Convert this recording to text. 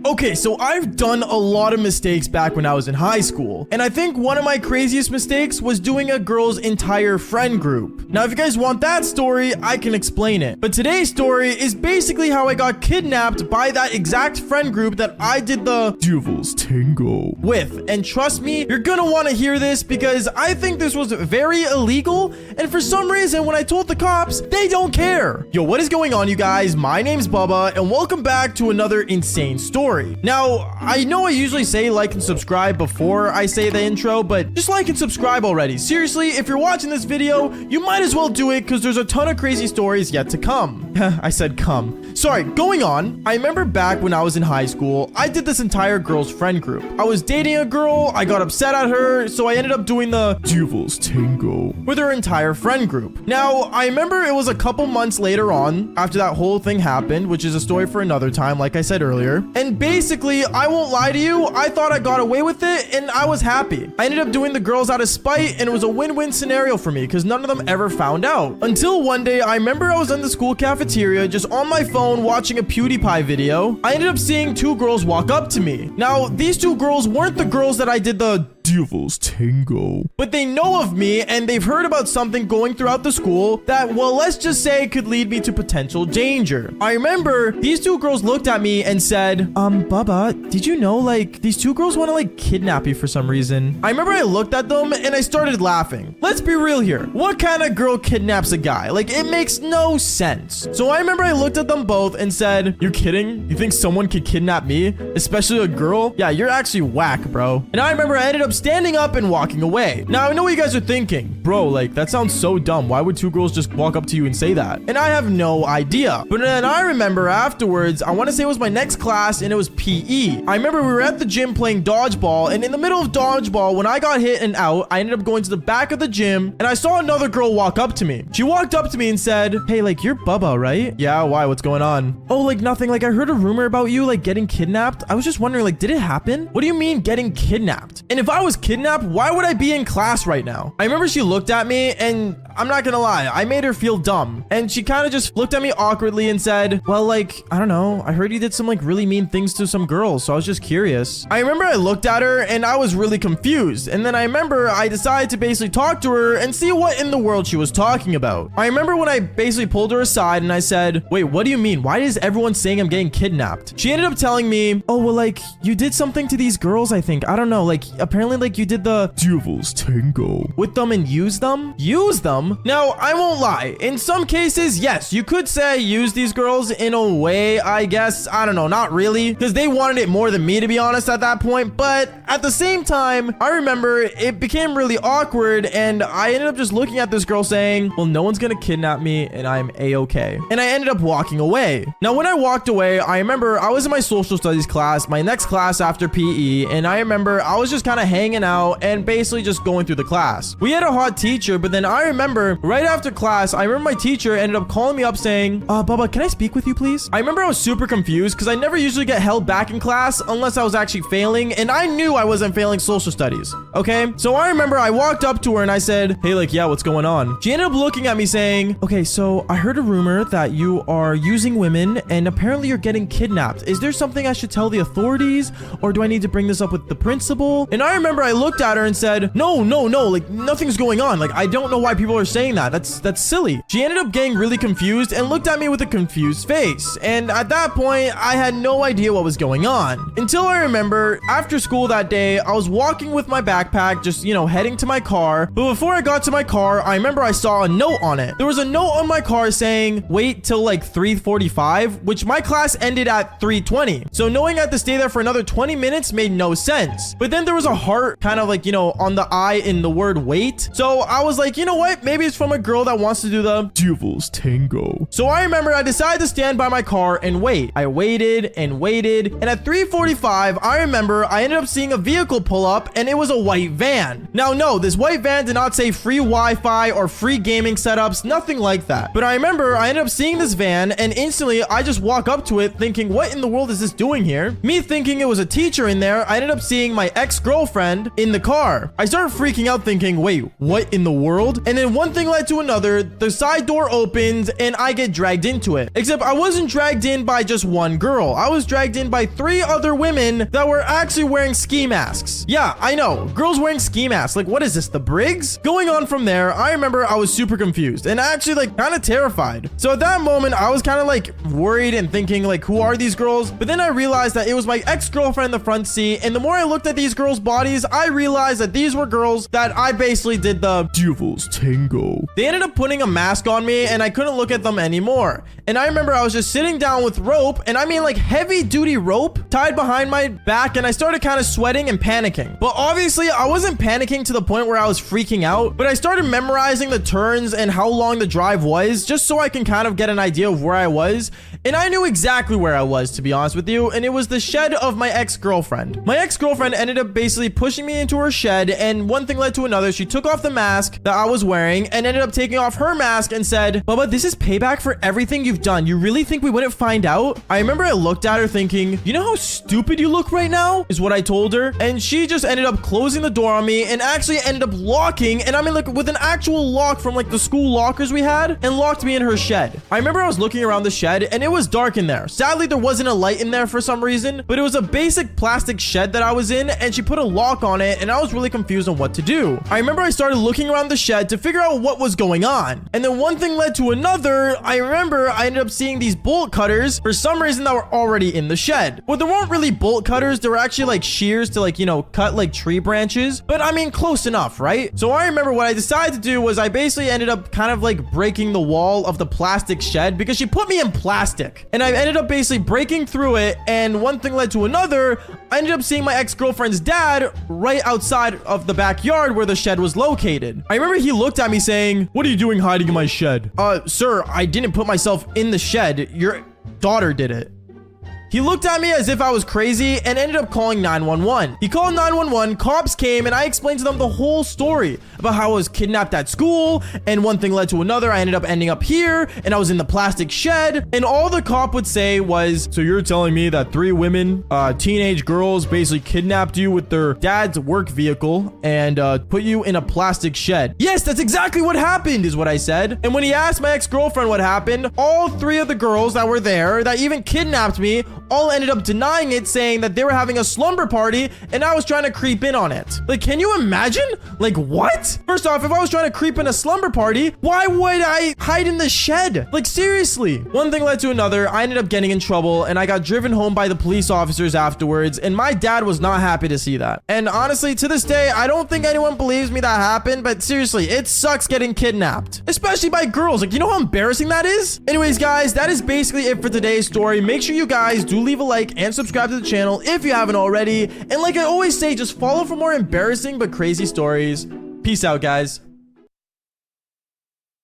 Okay, so I've done a lot of mistakes back when I was in high school, and I think one of my craziest mistakes was doing a girl's entire friend group. Now, if you guys want that story, I can explain it. But today's story is basically how I got kidnapped by that exact friend group that I did the Devil's Tango with. And trust me, you're gonna want to hear this because I think this was very illegal, and for some reason, when I told the cops, they don't care. Yo, what is going on, you guys? My name's Bubba, and welcome back to another insane story. Now, I know I usually say like and subscribe before I say the intro, but just like and subscribe already. Seriously, if you're watching this video, you might as well do it because there's a ton of crazy stories yet to come. I said come. Sorry, going on. I remember back when I was in high school, I did this entire girl's friend group. I was dating a girl, I got upset at her, so I ended up doing the Devil's Tango with her entire friend group. Now, I remember it was a couple months later on after that whole thing happened, which is a story for another time, like I said earlier. And basically, I won't lie to you, I thought I got away with it and I was happy. I ended up doing the girls out of spite and it was a win-win scenario for me because none of them ever found out. Until one day, I remember I was in the school cafeteria just on my phone watching a PewDiePie video. I ended up seeing two girls walk up to me. Now, these two girls weren't the girls that I did the Devil's Tango, but they know of me and they've heard about something going throughout the school that, well, let's just say could lead me to potential danger. I remember these two girls looked at me and said, Bubba, did you know like these two girls want to like kidnap you for some reason? I remember I looked at them and I started laughing. Let's be real here. What kind of girl kidnaps a guy? Like, it makes no sense. So I remember I looked at them both and said, you're kidding? You think someone could kidnap me? Especially a girl? Yeah, you're actually whack, bro. And I remember I ended up standing up and walking away. Now, I know what you guys are thinking. Bro, like, that sounds so dumb. Why would two girls just walk up to you and say that? And I have no idea. But then I remember afterwards, I want to say it was my next class and it was PE. I remember we were at the gym playing dodgeball, and in the middle of dodgeball, when I got hit and out, I ended up going to the back of the gym and I saw another girl walk up to me. She walked up to me and said, hey, like, you're Bubba, right? Yeah, why? What's going on? Oh, like, nothing. Like, I heard a rumor about you, like, getting kidnapped. I was just wondering, like, did it happen? What do you mean getting kidnapped? And if I was kidnapped, why would I be in class right now? I remember she looked at me and I'm not gonna lie, I made her feel dumb. And she kind of just looked at me awkwardly and said, well, like, I don't know. I heard you did some like really mean things to some girls, so I was just curious. I remember I looked at her and I was really confused. And then I remember I decided to basically talk to her and see what in the world she was talking about. I remember when I basically pulled her aside and I said, wait, what do you mean? Why is everyone saying I'm getting kidnapped? She ended up telling me, oh, well, like, you did something to these girls, I think. I don't know. Like, apparently, like, you did the Devil's Tango with them and use them? Use them? Now, I won't lie. In some cases, yes, you could say I used these girls in a way, I guess. I don't know, not really, because they wanted it more than me, to be honest, at that point. But at the same time, I remember it became really awkward and I ended up just looking at this girl saying, well, no one's gonna kidnap me and I'm a-okay. And I ended up walking away. Now, when I walked away, I remember I was in my social studies class, my next class after PE, and I remember I was just kind of hanging out and basically just going through the class. We had a hot teacher, but then I remember right after class, I remember my teacher ended up calling me up saying, Bubba, can I speak with you, please? I remember I was super confused because I never usually get held back in class unless I was actually failing, and I knew I wasn't failing social studies, okay? So I remember I walked up to her and I said, hey, like, yeah, what's going on? She ended up looking at me saying, okay, so I heard a rumor that you are using women and apparently you're getting kidnapped. Is there something I should tell the authorities, or do I need to bring this up with the principal? And I remember I looked at her and said, no, like, nothing's going on. Like, I don't know why people are saying that. That's silly. She ended up getting really confused and looked at me with a confused face. And at that point, I had no idea what was going on. Until I remember, after school that day, I was walking with my backpack, just, you know, heading to my car. But before I got to my car, I remember I saw a note on it. There was a note on my car saying, wait till like 3:45, which my class ended at 3:20. So knowing I had to stay there for another 20 minutes made no sense. But then there was a heart kind of like, you know, on the I in the word wait. So I was like, you know what? Maybe it's from a girl that wants to do the Devil's Tango. So I remember I decided to stand by my car and wait. I waited and waited. And at 3:45, I remember I ended up seeing a vehicle pull up and it was a white van. Now, no, this white van did not say free Wi-Fi or free gaming setups, nothing like that. But I remember I ended up seeing this van and instantly I just walk up to it thinking, what in the world is this doing here? Me thinking it was a teacher in there, I ended up seeing my ex-girlfriend in the car. I started freaking out thinking, wait, what in the world? And then one thing led to another. The side door opens and I get dragged into it. Except I wasn't dragged in by just one girl. I was dragged in by 3 other women that were actually wearing ski masks. Yeah, I know. Girls wearing ski masks. Like, what is this? The Briggs? Going on from there, I remember I was super confused and actually like kind of terrified. So at that moment, I was kind of like worried and thinking like, who are these girls? But then I realized that it was my ex-girlfriend in the front seat. And the more I looked at these girls' bodies, I realized that these were girls that I basically did the devil's tango. They ended up putting a mask on me and I couldn't look at them anymore. And I remember I was just sitting down with rope, and I mean like heavy duty rope tied behind my back, and I started kind of sweating and panicking. But obviously I wasn't panicking to the point where I was freaking out, but I started memorizing the turns and how long the drive was just so I can kind of get an idea of where I was. And I knew exactly where I was, to be honest with you, and it was the shed of my ex-girlfriend. My ex-girlfriend ended up basically pushing me into her shed, and one thing led to another. She took off the mask that I was wearing and ended up taking off her mask and said, "Bubba, this is payback for everything you've done. You really think we wouldn't find out?" I remember I looked at her thinking, "You know how stupid you look right now?" is what I told her. And she just ended up closing the door on me and actually ended up locking, and I mean like with an actual lock from like the school lockers we had, and locked me in her shed. I remember I was looking around the shed and it was dark in there. Sadly, there wasn't a light in there for some reason, but it was a basic plastic shed that I was in, and she put a lock on it, and I was really confused on what to do. I remember I started looking around the shed to figure out what was going on, and then one thing led to another. I remember I ended up seeing these bolt cutters for some reason that were already in the shed. Well, there weren't really bolt cutters. They were actually like shears to like, you know, cut like tree branches, but I mean close enough, right? So I remember what I decided to do was I basically ended up kind of like breaking the wall of the plastic shed because she put me in plastic, and I ended up basically breaking through it, and one thing led to another. I ended up seeing my ex-girlfriend's dad right outside of the backyard where the shed was located. I remember he looked at me saying, "What are you doing hiding in my shed?" Sir, I didn't put myself in the shed. Your daughter did it." He looked at me as if I was crazy and ended up calling 911. He called 911, cops came, and I explained to them the whole story about how I was kidnapped at school, and one thing led to another. I ended up ending up here, and I was in the plastic shed, and all the cop would say was, "So you're telling me that 3 women, teenage girls, basically kidnapped you with their dad's work vehicle and put you in a plastic shed?" "Yes, that's exactly what happened," is what I said. And when he asked my ex-girlfriend what happened, all 3 of the girls that were there that even kidnapped me all ended up denying it, saying that they were having a slumber party and I was trying to creep in on it. Like, can you imagine? Like, what? First off, if I was trying to creep in a slumber party, why would I hide in the shed? Like, seriously. One thing led to another. I ended up getting in trouble and I got driven home by the police officers afterwards, and my dad was not happy to see that. And honestly, to this day, I don't think anyone believes me that happened, but seriously, it sucks getting kidnapped, especially by girls. Like, you know how embarrassing that is? Anyways, guys, that is basically it for today's story. Make sure you guys do leave a like and subscribe to the channel if you haven't already. And like I always say, just follow for more embarrassing but crazy stories. Peace out, guys.